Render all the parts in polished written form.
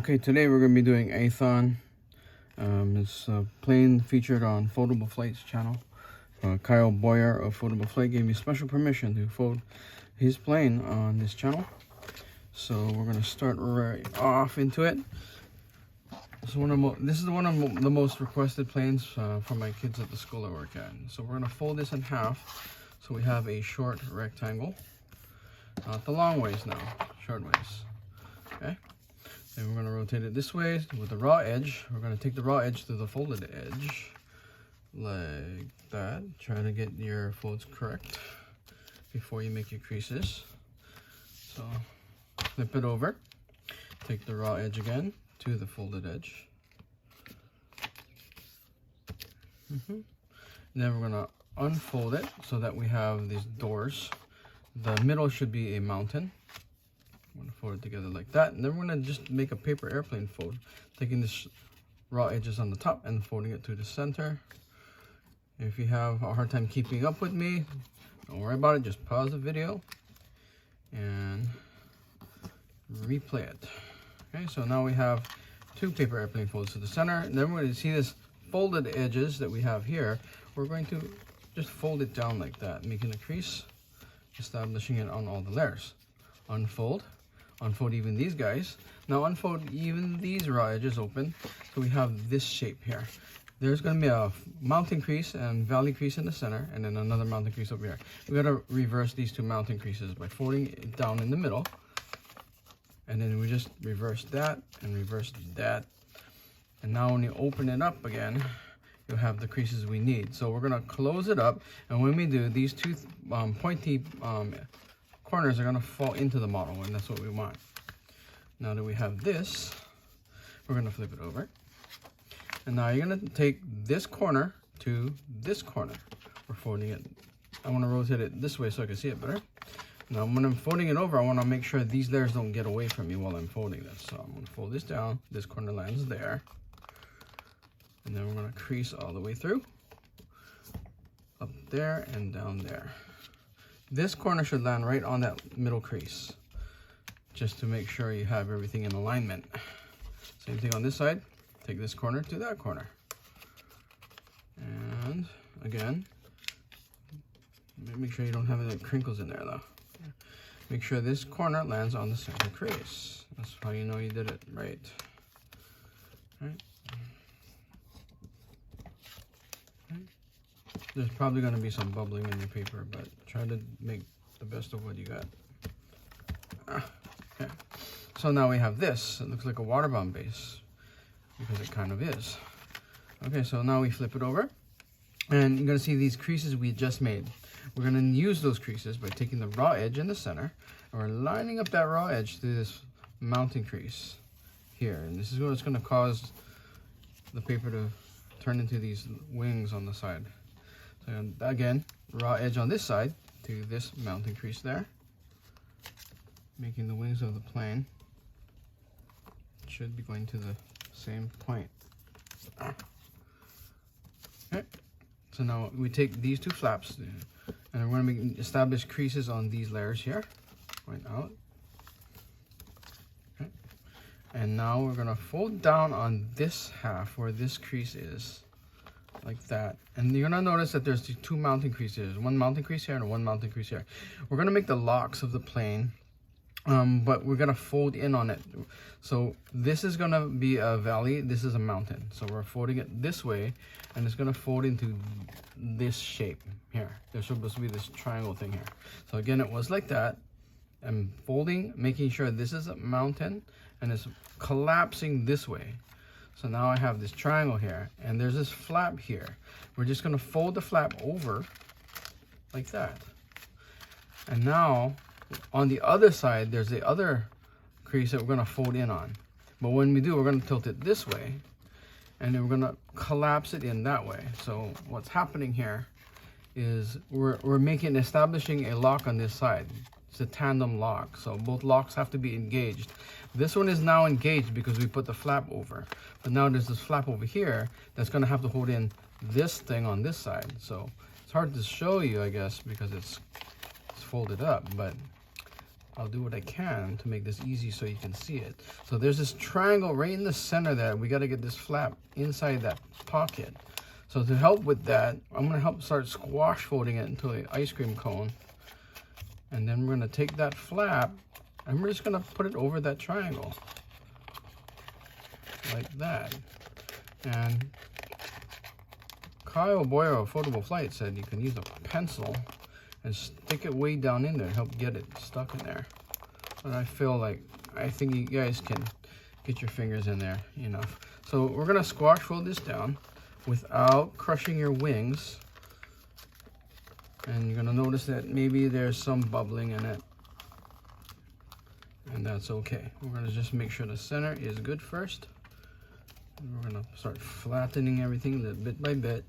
Okay, today we're going to be doing Aethon. It's a plane featured on Foldable Flight's channel. Kyle Boyer of Foldable Flight gave me special permission to fold his plane on this channel. So we're going to start right off into it. This is one of the most requested planes from my kids at the school I work at. So we're going to fold this in half so we have a short rectangle. Not the long ways now, short ways. Okay. And we're going to rotate it this way with the raw edge. We're going to take the raw edge to the folded edge like that. Try to get your folds correct before you make your creases. So flip it over, take the raw edge again to the folded edge. And then we're going to unfold it so that we have these doors. The middle should be a mountain. I'm going to fold it together like that, and then we're going to just make a paper airplane fold, taking this raw edges on the top and folding it to the center. If you have a hard time keeping up with me, don't worry about it, just pause the video and replay it. Okay, so now we have two paper airplane folds to the center, and then we're going to see this folded edges that we have here. We're going to just fold it down like that, making a crease, establishing it on all the layers. Unfold even these guys. Now unfold even these raw edges open, so we have this shape here. There's going to be a mountain crease and valley crease in the center, and then another mountain crease over here. We got to reverse these two mountain creases by folding it down in the middle, and then we just reverse that and reverse that. And now when you open it up again, you'll have the creases we need. So we're going to close it up, and when we do, these two pointy corners are going to fall into the model, and that's what we want. Now that we have this, we're going to flip it over, and now you're going to take this corner to this corner. We're folding it. I want to rotate it this way so I can see it better. Now when I'm folding it over, I want to make sure these layers don't get away from me while I'm folding this. So I'm going to fold this down. This corner lands there, and then we're going to crease all the way through, up there and down there. This corner should land right on that middle crease, just to make sure you have everything in alignment. Same thing on this side. Take this corner to that corner. And again, make sure you don't have any crinkles in there though. Make sure this corner lands on the center crease. That's how you know you did it right. Right. There's probably going to be some bubbling in your paper, but try to make the best of what you got. Okay. So now we have this. It looks like a water bomb base, because it kind of is. Okay, so now we flip it over, and you're going to see these creases we just made. We're going to use those creases by taking the raw edge in the center, and we're lining up that raw edge through this mountain crease here. And this is what's going to cause the paper to turn into these wings on the side. So again, raw edge on this side to this mountain crease there, making the wings of the plane. It should be going to the same point. Okay. So now we take these two flaps, and we're going to establish creases on these layers here, going out. Okay. And now we're going to fold down on this half where this crease is, like that. And you're going to notice that there's two mountain creases, one mountain crease here and one mountain crease here. We're going to make the locks of the plane, but we're going to fold in on it. So this is going to be a valley, this is a mountain. So we're folding it this way, and it's going to fold into this shape here. There's supposed to be this triangle thing here. So again, it was like that. I'm folding, making sure this is a mountain, and it's collapsing this way. So now I have this triangle here, and there's this flap here. We're just going to fold the flap over like that. And now on the other side, there's the other crease that we're going to fold in on. But when we do, we're going to tilt it this way, and then we're going to collapse it in that way. So what's happening here is we're establishing a lock on this side. It's a tandem lock, so both locks have to be engaged. This one is now engaged because we put the flap over, but now there's this flap over here that's going to have to hold in this thing on this side. So it's hard to show you, I guess, because it's folded up, but I'll do what I can to make this easy so you can see it. So there's this triangle right in the center there. We got to get this flap inside that pocket. So to help with that, I'm going to help start squash folding it into an ice cream cone. And then we're going to take that flap and we're just going to put it over that triangle. Like that. And Kyle Boyer of Foldable Flight said you can use a pencil and stick it way down in there and help get it stuck in there. But I think you guys can get your fingers in there enough. So we're gonna squash fold this down without crushing your wings. And you're gonna notice that maybe there's some bubbling in it. And that's okay. We're gonna just make sure the center is good first. And we're gonna start flattening everything bit by bit.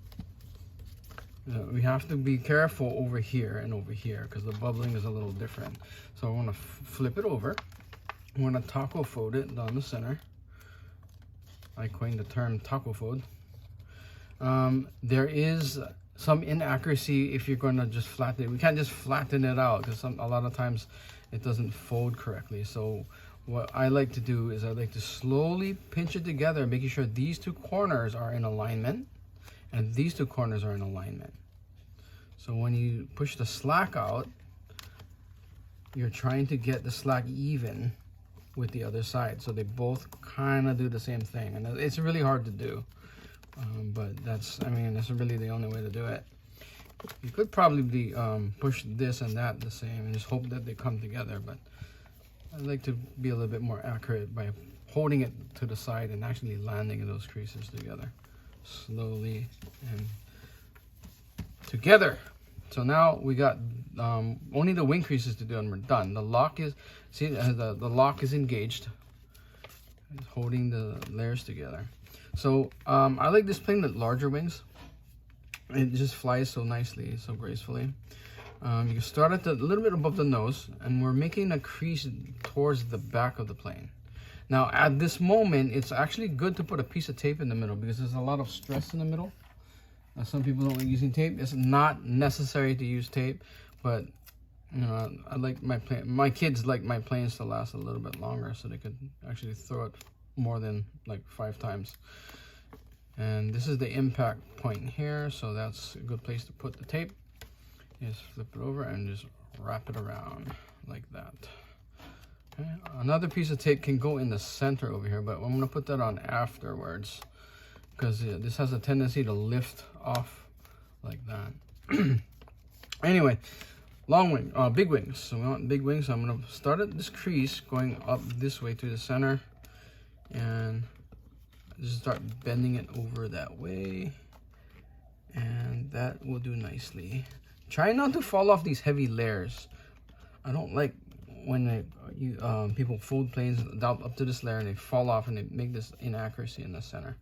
We have to be careful over here and over here because the bubbling is a little different. So I want to flip it over. I'm going to taco fold it down the center. I coined the term taco fold. There is some inaccuracy if you're going to just flatten it. We can't just flatten it out because a lot of times it doesn't fold correctly. So what I like to do is I like to slowly pinch it together, making sure these two corners are in alignment. And these two corners are in alignment. So when you push the slack out, you're trying to get the slack even with the other side. So they both kind of do the same thing. And it's really hard to do. But that's really the only way to do it. You could probably push this and that the same and just hope that they come together. But I like to be a little bit more accurate by holding it to the side and actually landing those creases together. Slowly and together. So now we got only the wing creases to do and we're done. The lock is, see, the lock is engaged. It's holding the layers together. So I like this plane with larger wings. It just flies so nicely, so gracefully. You can start at a little bit above the nose and we're making a crease towards the back of the plane. Now, at this moment, it's actually good to put a piece of tape in the middle because there's a lot of stress in the middle. Some people don't like using tape. It's not necessary to use tape, but you know, I like my plane. My kids like my planes to last a little bit longer, so they could actually throw it more than like 5 times. And this is the impact point here, so that's a good place to put the tape. Just flip it over and just wrap it around like that. Okay. Another piece of tape can go in the center over here, but I'm going to put that on afterwards because this has a tendency to lift off like that. Anyway, long wing, big wings. So we want big wings. So I'm going to start at this crease going up this way to the center and just start bending it over that way, and that will do nicely. Try not to fall off these heavy layers. I don't like when people fold planes up to this layer and they fall off and they make this inaccuracy in the center.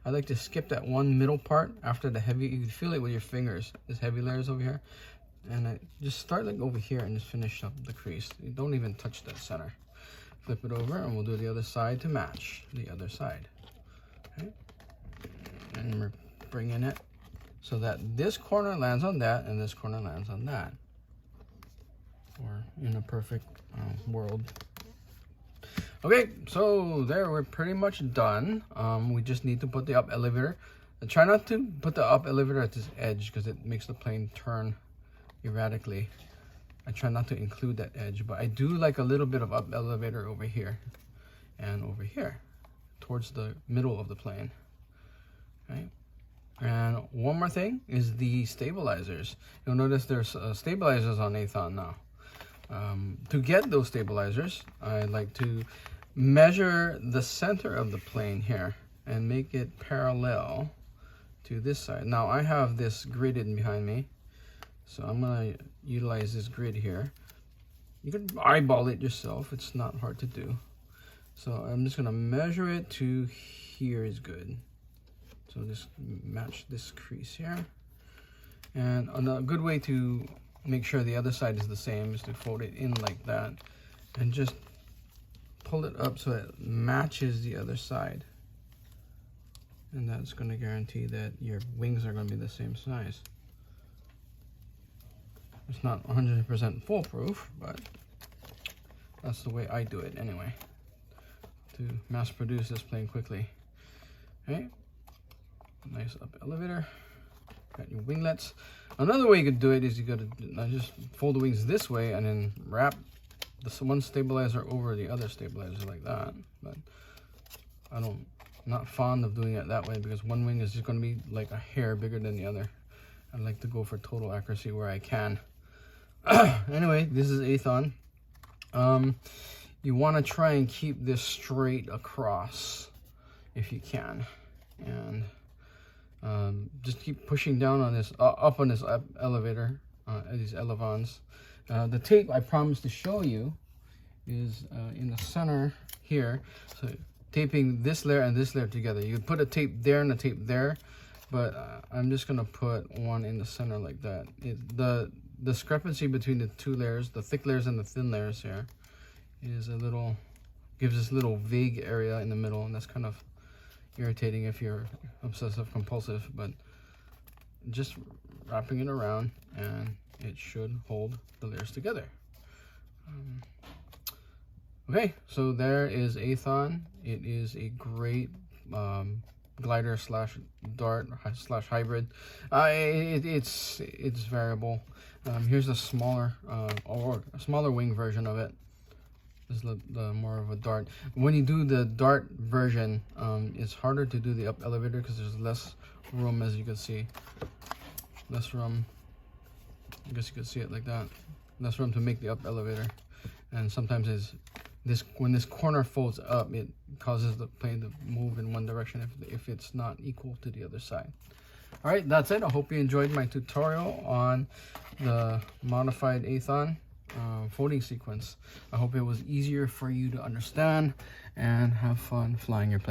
I like to skip that one middle part after the heavy. You can feel it with your fingers, this heavy layers over here. And I just start like over here and just finish up the crease. You don't even touch that center. Flip it over and we'll do the other side to match the other side. Okay. And we're bringing it so that this corner lands on that and this corner lands on that. Or in a perfect world. Okay, so there, we're pretty much done. We just need to put the up elevator. Try not to put the up elevator at this edge because it makes the plane turn erratically. I try not to include that edge, but I do like a little bit of up elevator over here and over here towards the middle of the plane. Okay. And one more thing is the stabilizers. You'll notice there's stabilizers on Aethon now. To get those stabilizers, I like to measure the center of the plane here and make it parallel to this side. Now I have this gridded behind me, so I'm going to utilize this grid here. You can eyeball it yourself, it's not hard to do. So I'm just going to measure it to here is good. So just match this crease here. And a good way to make sure the other side is the same is to fold it in like that and just pull it up so it matches the other side. And that's going to guarantee that your wings are going to be the same size. It's not 100% foolproof, but That's the way I do it anyway, to mass produce this plane quickly. Okay, nice up elevator. Got your winglets. Another way you could do it is you got to just fold the wings this way and then wrap the one stabilizer over the other stabilizer like that. But I'm not fond of doing it that way because one wing is just going to be like a hair bigger than the other. I like to go for total accuracy where I can. Anyway, this is Aethon. You want to try and keep this straight across if you can, and just keep pushing down on this, up on this elevator, these elevons. The tape I promised to show you is in the center here. So taping this layer and this layer together. You could put a tape there and a tape there, but I'm just gonna put one in the center like that. The discrepancy between the two layers, the thick layers and the thin layers here, is gives this little vague area in the middle, and that's kind of irritating if you're obsessive compulsive. But just wrapping it around and it should hold the layers together. Okay, so there is Aethon. It is a great glider slash dart slash hybrid. It's variable. Here's a smaller or a smaller wing version of it. This is the more of a dart. When you do the dart version, it's harder to do the up elevator because there's less room, as you can see. Less room. I guess you could see it like that. Less room to make the up elevator, and sometimes when this corner folds up, it causes the plane to move in one direction if it's not equal to the other side. All right, that's it. I hope you enjoyed my tutorial on the modified Aethon folding sequence. I hope it was easier for you to understand and have fun flying your plane.